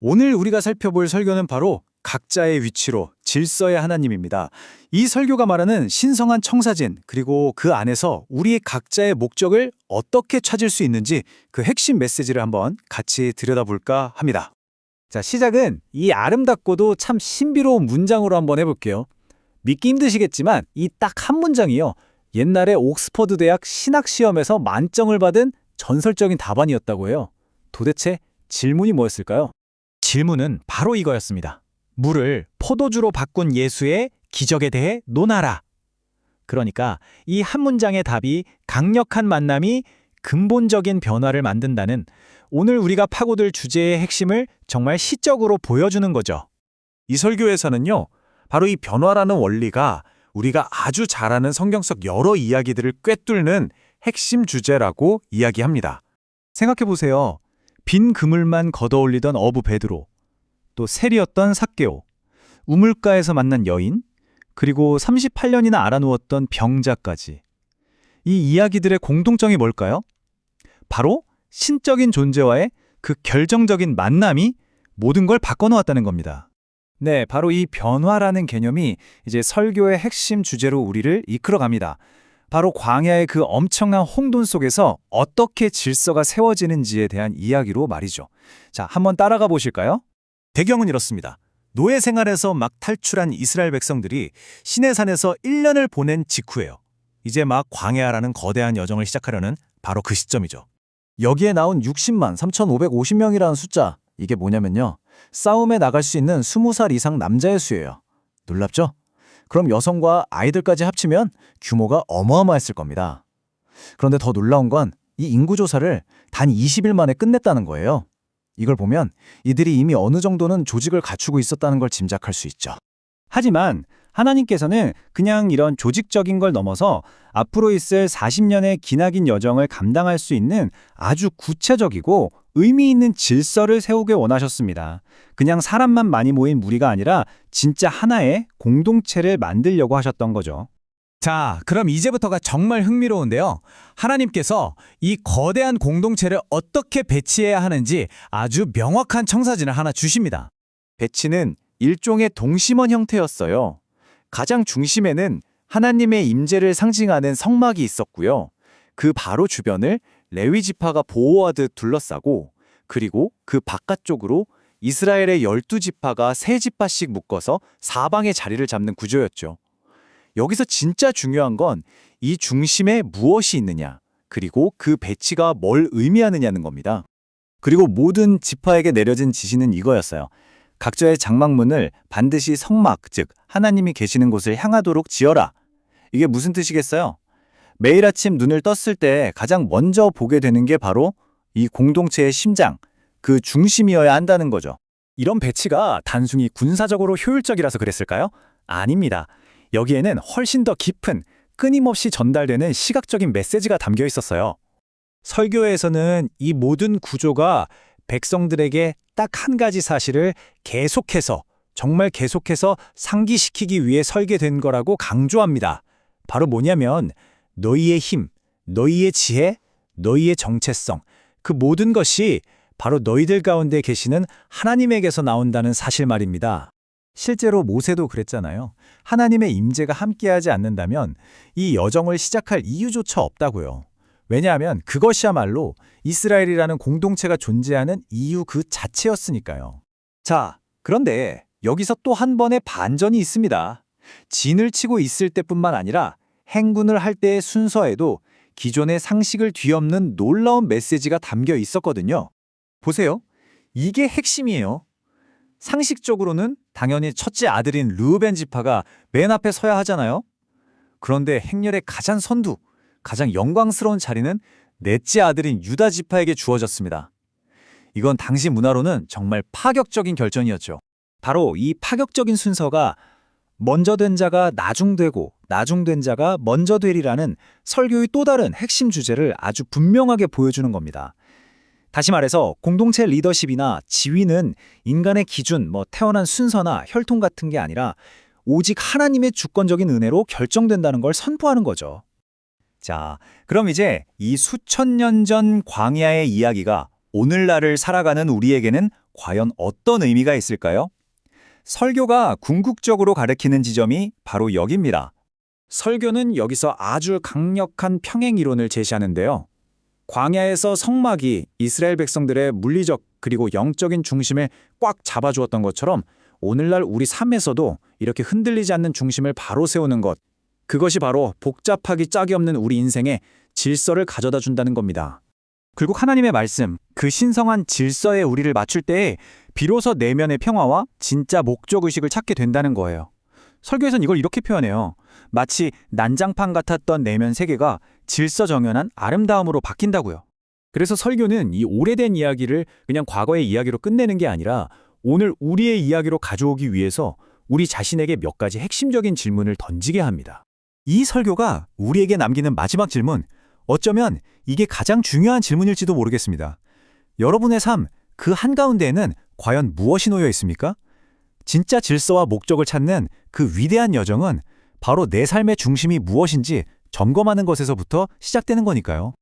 오늘 우리가 살펴볼 설교는 바로 각자의 위치로 질서의 하나님입니다. 이 설교가 말하는 신성한 청사진, 그리고 그 안에서 우리의 각자의 목적을 어떻게 찾을 수 있는지 그 핵심 메시지를 한번 같이 들여다볼까 합니다. 자, 시작은 이 아름답고도 참 신비로운 문장으로 한번 해볼게요. 믿기 힘드시겠지만 이 딱 한 문장이요. 옛날에 옥스퍼드 대학 신학시험에서 만점을 받은 전설적인 답안이었다고 해요. 도대체 질문이 뭐였을까요? 질문은 바로 이거였습니다. 물을 포도주로 바꾼 예수의 기적에 대해 논하라. 그러니까 이 한 문장의 답이 강력한 만남이 근본적인 변화를 만든다는 오늘 우리가 파고들 주제의 핵심을 정말 시적으로 보여주는 거죠. 이 설교에서는요, 바로 이 변화라는 원리가 우리가 아주 잘 아는 성경 속 여러 이야기들을 꿰뚫는 핵심 주제라고 이야기합니다. 생각해보세요. 빈 그물만 걷어올리던 어부 베드로, 또 세리였던 삭개오, 우물가에서 만난 여인, 그리고 38년이나 알아누웠던 병자까지. 이 이야기들의 공통점이 뭘까요? 바로 신적인 존재와의 그 결정적인 만남이 모든 걸 바꿔놓았다는 겁니다. 네, 바로 이 변화라는 개념이 이제 설교의 핵심 주제로 우리를 이끌어갑니다. 바로 광야의 그 엄청난 홍돈 속에서 어떻게 질서가 세워지는지에 대한 이야기로 말이죠. 자, 한번 따라가 보실까요? 배경은 이렇습니다. 노예 생활에서 막 탈출한 이스라엘 백성들이 시내산에서 1년을 보낸 직후예요. 이제 막 광야라는 거대한 여정을 시작하려는 바로 그 시점이죠. 여기에 나온 60만 3,550명이라는 숫자, 이게 뭐냐면요. 싸움에 나갈 수 있는 20살 이상 남자의 수예요. 놀랍죠? 그럼 여성과 아이들까지 합치면 규모가 어마어마했을 겁니다. 그런데 더 놀라운 건 이 인구조사를 단 20일 만에 끝냈다는 거예요. 이걸 보면 이들이 이미 어느 정도는 조직을 갖추고 있었다는 걸 짐작할 수 있죠. 하지만 하나님께서는 그냥 이런 조직적인 걸 넘어서 앞으로 있을 40년의 기나긴 여정을 감당할 수 있는 아주 구체적이고 의미 있는 질서를 세우길 원하셨습니다. 그냥 사람만 많이 모인 무리가 아니라 진짜 하나의 공동체를 만들려고 하셨던 거죠. 자, 그럼 이제부터가 정말 흥미로운데요. 하나님께서 이 거대한 공동체를 어떻게 배치해야 하는지 아주 명확한 청사진을 하나 주십니다. 배치는 일종의 동심원 형태였어요. 가장 중심에는 하나님의 임재를 상징하는 성막이 있었고요. 그 바로 주변을 레위 지파가 보호하듯 둘러싸고, 그리고 그 바깥쪽으로 이스라엘의 12지파가 3지파씩 묶어서 사방에 자리를 잡는 구조였죠. 여기서 진짜 중요한 건 이 중심에 무엇이 있느냐, 그리고 그 배치가 뭘 의미하느냐는 겁니다. 그리고 모든 지파에게 내려진 지시는 이거였어요. 각자의 장막문을 반드시 성막, 즉 하나님이 계시는 곳을 향하도록 지어라. 이게 무슨 뜻이겠어요? 매일 아침 눈을 떴을 때 가장 먼저 보게 되는 게 바로 이 공동체의 심장, 그 중심이어야 한다는 거죠. 이런 배치가 단순히 군사적으로 효율적이라서 그랬을까요? 아닙니다. 여기에는 훨씬 더 깊은, 끊임없이 전달되는 시각적인 메시지가 담겨 있었어요. 설교에서는 이 모든 구조가 백성들에게 딱 한 가지 사실을 계속해서, 정말 계속해서 상기시키기 위해 설계된 거라고 강조합니다. 바로 뭐냐면 너희의 힘, 너희의 지혜, 너희의 정체성, 그 모든 것이 바로 너희들 가운데 계시는 하나님에게서 나온다는 사실 말입니다. 실제로 모세도 그랬잖아요. 하나님의 임재가 함께하지 않는다면 이 여정을 시작할 이유조차 없다고요. 왜냐하면 그것이야말로 이스라엘이라는 공동체가 존재하는 이유 그 자체였으니까요. 자, 그런데 여기서 또 한 번의 반전이 있습니다. 진을 치고 있을 때뿐만 아니라 행군을 할 때의 순서에도 기존의 상식을 뒤엎는 놀라운 메시지가 담겨 있었거든요. 보세요. 이게 핵심이에요. 상식적으로는 당연히 첫째 아들인 르우벤 지파가 맨 앞에 서야 하잖아요. 그런데 행렬의 가장 선두, 가장 영광스러운 자리는 넷째 아들인 유다 지파에게 주어졌습니다. 이건 당시 문화로는 정말 파격적인 결정이었죠. 바로 이 파격적인 순서가 먼저 된 자가 나중되고 나중된 자가 먼저 되리라는 설교의 또 다른 핵심 주제를 아주 분명하게 보여주는 겁니다. 다시 말해서 공동체 리더십이나 지위는 인간의 기준, 태어난 순서나 혈통 같은 게 아니라 오직 하나님의 주권적인 은혜로 결정된다는 걸 선포하는 거죠. 자, 그럼 이제 이 수천 년 전 광야의 이야기가 오늘날을 살아가는 우리에게는 과연 어떤 의미가 있을까요? 설교가 궁극적으로 가리키는 지점이 바로 여기입니다. 설교는 여기서 아주 강력한 평행 이론을 제시하는데요. 광야에서 성막이 이스라엘 백성들의 물리적 그리고 영적인 중심을 꽉 잡아주었던 것처럼 오늘날 우리 삶에서도 이렇게 흔들리지 않는 중심을 바로 세우는 것, 그것이 바로 복잡하기 짝이 없는 우리 인생에 질서를 가져다 준다는 겁니다. 결국 하나님의 말씀, 그 신성한 질서에 우리를 맞출 때에 비로소 내면의 평화와 진짜 목적의식을 찾게 된다는 거예요. 설교에선 이걸 이렇게 표현해요. 마치 난장판 같았던 내면 세계가 질서정연한 아름다움으로 바뀐다고요. 그래서 설교는 이 오래된 이야기를 그냥 과거의 이야기로 끝내는 게 아니라 오늘 우리의 이야기로 가져오기 위해서 우리 자신에게 몇 가지 핵심적인 질문을 던지게 합니다. 이 설교가 우리에게 남기는 마지막 질문, 어쩌면 이게 가장 중요한 질문일지도 모르겠습니다. 여러분의 삶, 그 한가운데에는 과연 무엇이 놓여 있습니까? 진짜 질서와 목적을 찾는 그 위대한 여정은 바로 내 삶의 중심이 무엇인지 점검하는 것에서부터 시작되는 거니까요.